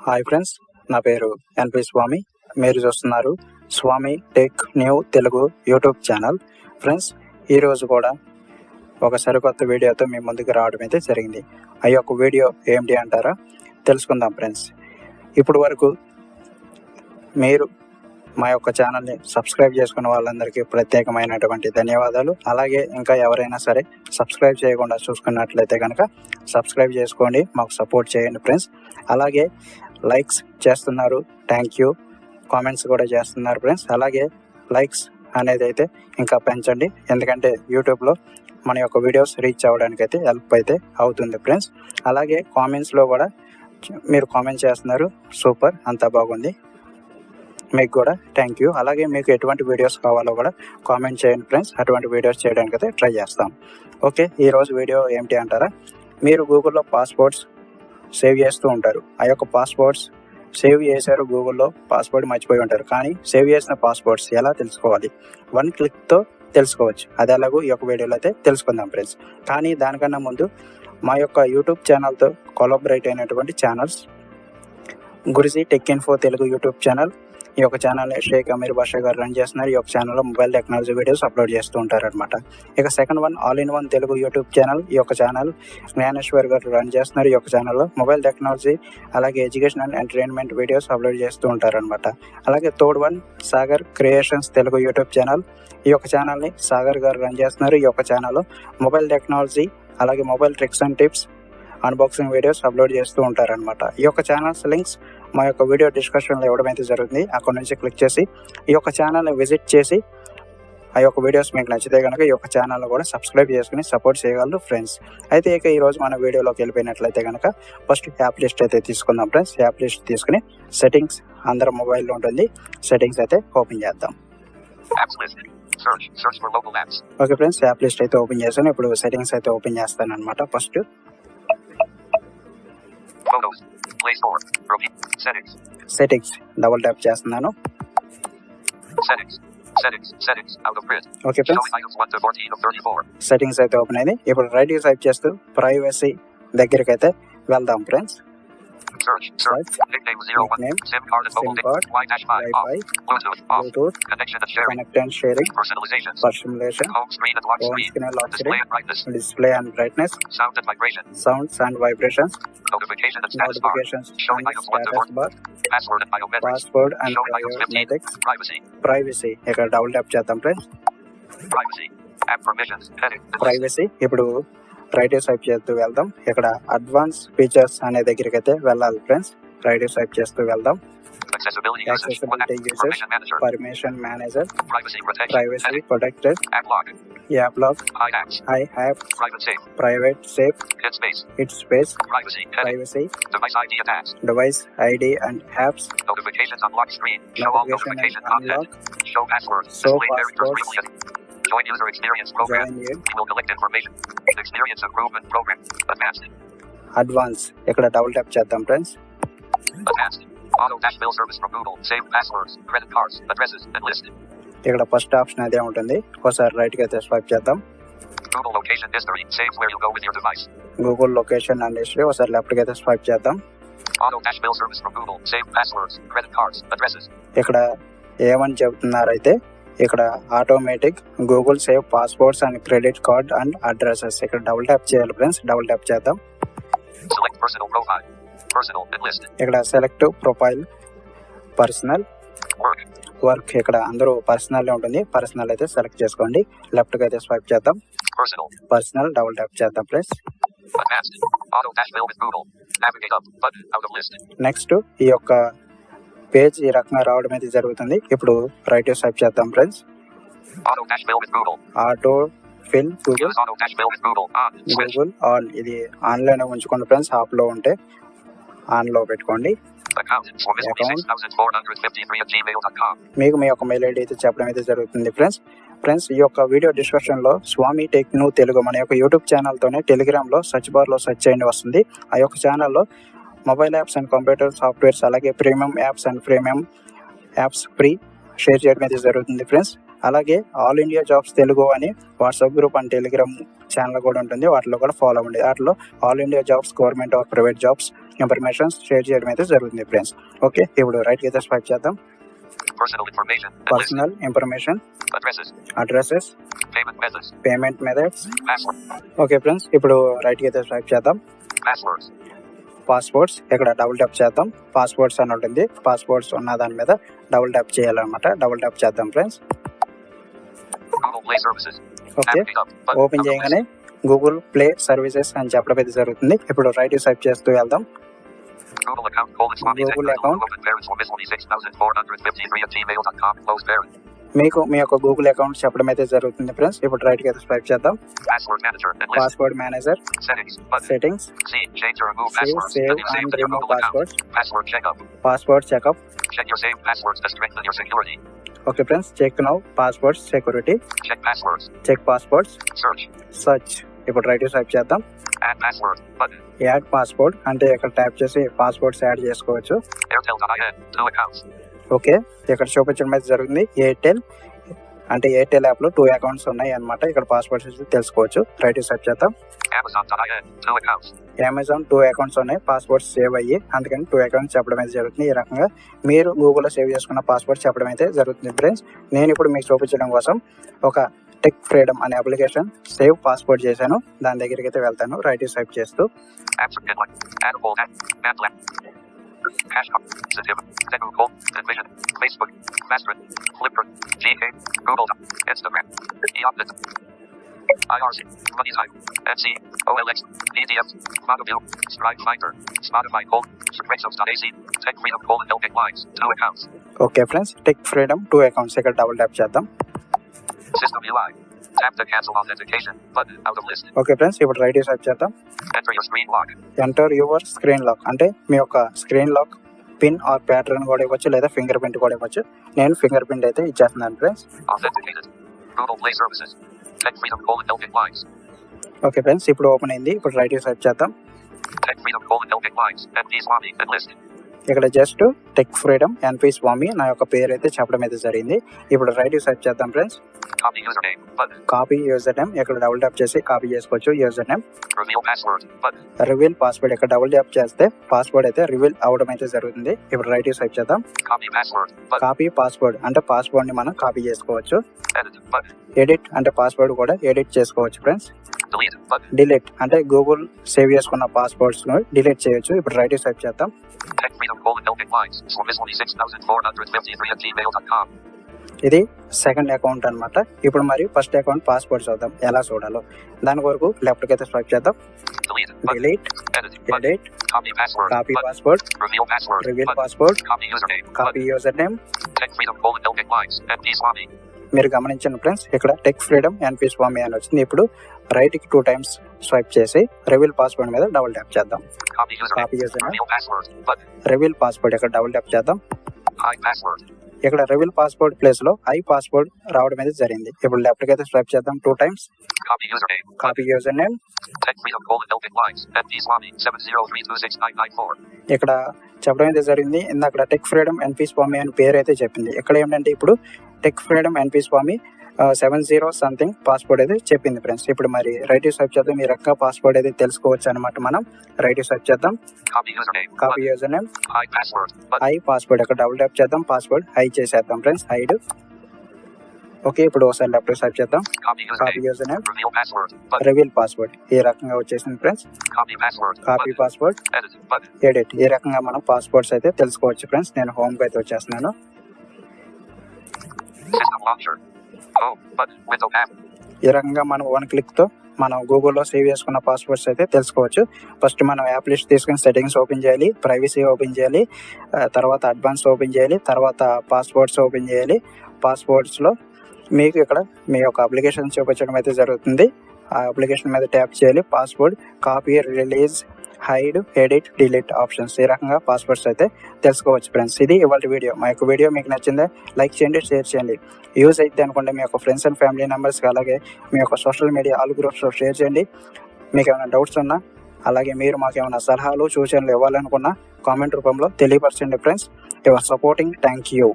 Hi friends, నా పేరు ఎన్పి స్వామి. మీరు చూస్తున్నారు Swamy tech new Telugu YouTube channel. Friends, ఈరోజు కూడా ఒక సరికొత్త వీడియోతో మీ ముందుకు రావడం అయితే జరిగింది. ఆ యొక్క వీడియో ఏమిటి అంటారా? తెలుసుకుందాం ఫ్రెండ్స్. ఇప్పుడు వరకు మీరు మా యొక్క ఛానల్ని సబ్స్క్రైబ్ చేసుకున్న వాళ్ళందరికీ ప్రత్యేకమైనటువంటి ధన్యవాదాలు. అలాగే ఇంకా ఎవరైనా సరే సబ్స్క్రైబ్ చేయకుండా చూసుకున్నట్లయితే కనుక సబ్స్క్రైబ్ చేసుకోండి, మాకు సపోర్ట్ చేయండి ఫ్రెండ్స్. అలాగే లైక్స్ చేస్తున్నారు, థ్యాంక్ యూ. కామెంట్స్ కూడా చేస్తున్నారు ఫ్రెండ్స్. అలాగే లైక్స్ అనేది అయితే ఇంకా పెంచండి, ఎందుకంటే యూట్యూబ్లో మన యొక్క వీడియోస్ రీచ్ అవ్వడానికి అయితే హెల్ప్ అయితే అవుతుంది ఫ్రెండ్స్. అలాగే కామెంట్స్లో కూడా మీరు కామెంట్ చేస్తున్నారు, సూపర్, అంతా బాగుంది, మీకు కూడా థ్యాంక్ యూ. అలాగే మీకు ఎటువంటి వీడియోస్ కావాలో కూడా కామెంట్ చేయండి ఫ్రెండ్స్, అటువంటి వీడియోస్ చేయడానికి అయితే ట్రై చేస్తాం. ఓకే, ఈరోజు వీడియో ఏమిటి అంటారా? మీరు గూగుల్లో పాస్వర్డ్స్ సేవ్ చేస్తూ ఉంటారు. ఆ యొక్క పాస్వర్డ్స్ సేవ్ చేశారు గూగుల్లో, పాస్వర్డ్ మర్చిపోయి ఉంటారు. కానీ సేవ్ చేసిన పాస్వర్డ్స్ ఎలా తెలుసుకోవాలి? 1 క్లిక్తో తెలుసుకోవచ్చు. అది ఎలాగో ఈ యొక్క వీడియోలో అయితే తెలుసుకుందాం ఫ్రెండ్స్. కానీ దానికన్నా ముందు మా యొక్క యూట్యూబ్ ఛానల్తో కొలాబరేట్ అయినటువంటి channels Guruji tech info Telugu YouTube channel. ఈ యొక్క ఛానల్ని షేక్ అమీర్ బాషా గారు రన్ చేస్తున్నారు. ఈ యొక్క ఛానల్లో మొబైల్ టెక్నాలజీ వీడియోస్ అప్లోడ్ చేస్తూ ఉంటారనమాట. ఇక second one all in one Telugu YouTube channel. ఈ యొక్క ఛానల్ జ్ఞానేశ్వర్ గారు రన్ చేస్తున్నారు. ఈ యొక్క ఛానల్లో మొబైల్ టెక్నాలజీ అలాగే education and entertainment videos upload చేస్తూ ఉంటారనమాట. అలాగే third one Sagar creations Telugu YouTube channel. ఈ యొక్క ఛానల్ని సాగర్ గారు రన్ చేస్తున్నారు. ఈ యొక్క ఛానల్లో మొబైల్ టెక్నాలజీ అలాగే mobile tricks and tips unboxing videos upload చేస్తూ ఉంటారనమాట. ఈ యొక్క ఛానల్స్ లింక్స్ మా యొక్క వీడియో డిస్క్రిప్షన్లో ఇవ్వడం అయితే జరుగుతుంది. అక్కడ నుంచి క్లిక్ చేసి ఈ యొక్క ఛానల్ని విజిట్ చేసి ఆ యొక్క వీడియోస్ మీకు నచ్చితే కనుక ఈ యొక్క ఛానల్ని కూడా సబ్స్క్రైబ్ చేసుకుని సపోర్ట్ చేయగలరు ఫ్రెండ్స్. అయితే ఇక ఈరోజు మన వీడియోలోకి వెళ్ళిపోయినట్లయితే కనుక ఫస్ట్ యాప్ లిస్ట్ అయితే తీసుకుందాం ఫ్రెండ్స్. యాప్ లిస్ట్ తీసుకుని సెట్టింగ్స్ అందరం మొబైల్లో ఉంటుంది, సెట్టింగ్స్ అయితే ఓపెన్ చేద్దాం. ఓకే ఫ్రెండ్స్, యాప్ లిస్ట్ అయితే ఓపెన్ చేశాను. ఇప్పుడు సెట్టింగ్స్ అయితే ఓపెన్ చేస్తాను అనమాట. ఫస్ట్ సెట్టింగ్స్ డబుల్ ట్యాప్ చేస్తున్నాను. ఓకే ఫ్రెండ్స్, సెట్టింగ్స్ అయితే ఓపెన్ అయింది. ఇప్పుడు రైట్ కి స్వైప్ చేస్తూ ప్రైవసీ దగ్గరికి అయితే వెళ్దాం friends. Nickname, SIM card, Wi-Fi, Bluetooth, connect and sharing, personalization, home screen and lock screen, display and brightness, sounds and vibrations, notifications and status bar, password and biometrics, privacy. ఇక్కడ double tap చేద్దాం friends. Privacy ఇప్పుడు right swipe చేస్తూ వెళ్దాం. ఇక్కడ advance features అనే దగ్గరికి అయితే వెళ్ళాలి ఫ్రెండ్స్. రైట్ స్వైప్ చేస్తూ వెళ్దాం. Accessibility users, permission manager, privacy protected, app lock, I have, private safe, hit space, privacy, device ID and apps, notification unlock, show passwords, Join user experience program. Will collect information. Experience improvement program. Advanced. ఇక్కడ double tap చేద్దాం friends. Advanced. Auto dash bill service from Google. Save passwords, credit cards, addresses and list. ఇక్కడ first option అదే ఉంటుంది. ఒకసారి right కి అయితే swipe చేద్దాం. Google location history. Save where you go with your device. Google location and history. ఒకసారి left కి అయితే స్వైప్ చేద్దాం. Auto dash bill service from Google. Save passwords, credit cards, addresses. ఇక్కడ ఏమని చెప్తున్నారైతే ఇక్కడ automatic Google save passwords and credit card and addresses. ఇక్కడ double tap చేయాలి friends. Double tap చేద్దాం. ఇక్కడ సెలెక్ట్ ప్రొఫైల్, పర్సనల్, వర్క్. ఇక్కడ అందరూ పర్సనల్ ఉంటుంది, పర్సనల్ అయితే సెలెక్ట్ చేసుకోండి. లెఫ్ట్ కి అయితే స్వైప్ చేద్దాం. పర్సనల్ డబుల్ ట్యాప్ చేద్దాం ప్లస్. నెక్స్ట్ ఈ యొక్క పేజ్ ఈ రకంగా రావడం అయితే జరుగుతుంది. ఇప్పుడు రైట్ స్వైప్ చేద్దాం friends. Auto fill Google on. ఇది ఆన్లైన్ ఉంచుకోండి ఫ్రెండ్స్. ఆఫ్ లో ఉంటే ఆన్ లో పెట్టుకోండి. మీకు మీ యొక్క మెయిల్ ఐడి అయితే చెప్పడం అయితే జరుగుతుంది ఫ్రెండ్స్. ఈ యొక్క వీడియో డిస్క్రిప్షన్ లో స్వామి టెక్ న్యూ తెలుగు మన యొక్క యూట్యూబ్ ఛానల్ తోనే టెలిగ్రామ్ లో సర్చ్ బార్ లో సెర్చ్ చేయండి వస్తుంది. ఆ యొక్క ఛానల్లో mobile apps and computer softwares అలాగే premium apps and premium apps free share చేయడం అయితే జరుగుతుంది ఫ్రెండ్స్. అలాగే ఆల్ ఇండియా జాబ్స్ తెలుగు అని WhatsApp group and Telegram channel కూడా ఉంటుంది. వాటిలో కూడా ఫాలో అవ్వండి. వాటిలో all India jobs, government or private jobs, information share చేయడం అయితే జరుగుతుంది ఫ్రెండ్స్. ఓకే, ఇప్పుడు రైట్కి అయితే స్వైప్ చేద్దాం. Personal information, addresses, payment methods. Okay friends, ఇప్పుడు రైట్కి అయితే స్వైప్ చేద్దాం. పాస్పోర్ట్స్, ఇక్కడ డబుల్ ట్యాప్ చేద్దాం. పాస్పోర్ట్స్ అని ఉంటుంది, పాస్పోర్ట్స్ ఉన్న దాని మీద డబుల్ ట్యాప్ చేయాలన్నమాట. డబుల్ ట్యాప్ చేద్దాం ఫ్రెండ్స్. ఓకే, ఓపెన్ చేయగానే గూగుల్ ప్లే సర్వీసెస్ అని చెప్పడం అయితే జరుగుతుంది. ఇప్పుడు రైట్ స్వైప్ చేస్తూ వెళ్దాం. గూగుల్ అకౌంట్, మీకు మీ యొక్క గూగుల్ అకౌంట్ చెప్పడం అయితే జరుగుతుంది ఫ్రెండ్స్. ఇప్పుడు రైట్ కి స్వైప్ చేద్దాం. Password manager, settings, save and remove password checkup. Okay friends, check now passwords security, check passwords, search. ఇప్పుడు రైట్ స్వైప్ చేద్దాం. యాడ్ పాస్వర్డ్ అంటే ఇక్కడ ట్యాప్ చేసి పాస్వర్డ్స్ యాడ్ చేసుకోవచ్చు. ఓకే, ఇక్కడ చూపించడం అయితే జరుగుతుంది. ఎయిర్టెల్ అంటే ఎయిర్టెల్ యాప్ లో 2 అకౌంట్స్ ఉన్నాయి అన్నమాట. ఇక్కడ పాస్వర్డ్స్ తెలుసుకోవచ్చు. రైట్ స్వైప్ చేద్దాం. అమెజాన్ 2 అకౌంట్స్ ఉన్నాయి, పాస్వర్డ్స్ సేవ్ అయ్యి, అందుకని 2 అకౌంట్స్ చెప్పడం అయితే జరుగుతుంది. ఈ రకంగా మీరు గూగుల్లో సేవ్ చేసుకున్న పాస్వర్డ్ చెప్పడం అయితే జరుగుతుంది ఫ్రెండ్స్. నేను ఇప్పుడు మీకు చూపించడం కోసం ఒక టెక్ ఫ్రీడమ్ అనే అప్లికేషన్ సేవ్ పాస్వర్డ్ చేశాను. దాని దగ్గరికి అయితే వెళ్తాను. రైట్ స్వైప్ చేస్తూ okay friends, tech freedom 2 accounts ఇక్కడ డబుల్ ట్యాప్ చేద్దాం. ఓకే ఫ్రెండ్స్, ఇప్పుడు రైట్ స్వైప్ చేద్దాం. ఎంటర్ యువర్ స్క్రీన్ లాక్ అంటే మీ యొక్క screen lock pin or pattern కూడా ఇవ్వచ్చు, లేదా ఫింగర్ ప్రింట్ కూడా ఇవ్వచ్చు. నేను ఫింగర్ ప్రింట్ అయితే ఇచ్చేస్తున్నాను ఫ్రెండ్స్. ఓకే ఫ్రెండ్స్, ఇప్పుడు ఓపెన్ అయింది. ఇప్పుడు రైట్ స్వైప్ చేద్దాం. ఇక్కడ జస్ట్ టెక్ ఫ్రీడమ్ ఎన్పి స్వామి నా యొక్క పేరు అయితే చెప్పడం అయితే జరిగింది. ఇప్పుడు రైట్ స్వైప్ చేద్దాం ఫ్రెండ్స్. కాపీ యూజర్ నేమ్, ఇక్కడ డబుల్ ట్యాప్ చేసి కాపీ చేసుకోవచ్చు యూజర్ నేమ్. రివీల్ పాస్వర్డ్, ఇక్కడ డబుల్ ట్యాప్ చేస్తే పాస్వర్డ్ అయితే రివీల్ అవడం అయితే జరుగుతుంది. ఇప్పుడు రైట్ స్వైప్ చేద్దాం. కాపీ పాస్వర్డ్ అంటే పాస్వర్డ్ ని మనం కాపీ చేసుకోవచ్చు. ఎడిట్ అంటే పాస్వర్డ్ కూడా ఎడిట్ చేసుకోవచ్చు ఫ్రెండ్స్. డిలీట్ అంటే గూగుల్ సేవ్ చేసుకున్న పాస్వర్డ్స్ ను డిలీట్ చేయొచ్చు. ఇప్పుడు రైట్ స్వైప్ చేద్దాం. ఇది సెకండ్ అకౌంట్ అన్నమాట. ఇప్పుడు మరి ఫస్ట్ అకౌంట్ పాస్వర్డ్ చూద్దాం ఎలా చూడాలో. దాని వరకు లెఫ్ట్ కి అయితే స్వైప్ చేద్దాం. Delete, edit, copy password, reveal password, copy user name. మీరు గమనించండి ఫ్రెండ్స్, ఇక్కడ టెక్ ఫ్రీడమ్ ఎన్పి స్వామి అని వచ్చింది. ఇప్పుడు రైట్ కి 2 టైమ్స్ స్వైప్ చేసి రివీల్ పాస్వర్డ్ మీద డబుల్ ట్యాప్ చేద్దాం. Copy user name, reveal password ఇక్కడ డబుల్ ట్యాప్ చేద్దాం. ఇక్కడ రివీల్ పాస్వర్డ్ ప్లేస్ లో ఐ పాస్వర్డ్ రావడం అయితే జరిగింది. ఇప్పుడు లెఫ్ట్ కి అయితే స్వైప్ చేద్దాం 2 టైమ్స్. కాపీ యూజర్ నేమ్, ఇక్కడ చెప్పడం అయితే జరిగింది. ఇందాక టెక్ ఫ్రీడమ్ ఎన్పి స్వామి అని పేరు అయితే చెప్పింది. ఇక్కడ ఏంటంటే ఇప్పుడు టెక్ ఫ్రీడమ్ ఎన్పి స్వామి 70 సంథింగ్ పాస్వర్డ్ అయితే చెప్పింది ఫ్రెండ్స్. ఇప్పుడు మరి రైట్ స్వైప్ చేద్దాం. మీ రక్క పాస్వర్డ్ అయితే తెలుసుకోవచ్చు అనమాట. మనం రైట్ స్వైప్ చేద్దాం. Copy user name, I password ఇక్కడ డబుల్ ట్యాప్ చేద్దాం. పాస్వర్డ్ హై చేసేద్దాం ఫ్రెండ్స్, హైడ్. ఓకే, ఇప్పుడు ఒకసారి లెఫ్ట్ స్వైప్ చేద్దాం. Copy user name, reveal password ఈ రకంగా వచ్చేసింది ఫ్రెండ్స్. కాపీ పాస్వర్డ్, ఎడిట్ ఈ రకంగా మనం పాస్వర్డ్స్ అయితే తెలుసుకోవచ్చు ఫ్రెండ్స్. నేను హోమ్ కి అయితే వచ్చేస్తున్నాను. ఈ రకంగా మనం 1 క్లిక్ తో మనం గూగుల్లో సేవ్ చేసుకున్న పాస్వర్డ్స్ అయితే తెలుసుకోవచ్చు. ఫస్ట్ మనం యాప్ లిస్ట్ తీసుకుని సెట్టింగ్స్ ఓపెన్ చేయాలి, ప్రైవసీ ఓపెన్ చేయాలి, తర్వాత అడ్వాన్స్ ఓపెన్ చేయాలి, తర్వాత పాస్వర్డ్స్ ఓపెన్ చేయాలి. పాస్వర్డ్స్లో మీకు ఇక్కడ మీ యొక్క అప్లికేషన్ చూపించడం అయితే జరుగుతుంది. ఆ అప్లికేషన్ మీద ట్యాప్ చేయాలి. Password, copy, release, hide, edit, delete options ఈ రకంగా పాస్వర్డ్స్ అయితే తెలుసుకోవచ్చు ఫ్రెండ్స్. ఇది ఇవాళ వీడియో. మా యొక్క వీడియో మీకు నచ్చిందా లైక్ చేయండి, షేర్ చేయండి. యూజ్ అయితే అనుకుంటే మీ యొక్క ఫ్రెండ్స్ అండ్ ఫ్యామిలీ మెంబర్స్కి, అలాగే మీ యొక్క సోషల్ మీడియా ఆల్ గ్రూప్స్లో షేర్ చేయండి. మీకు ఏమైనా డౌట్స్ ఉన్నా, అలాగే మీరు మాకు ఏమైనా సలహాలు సూచనలు ఇవ్వాలనుకున్నా కామెంట్ రూపంలో తెలియపరచండి friends. Your supporting, thank you.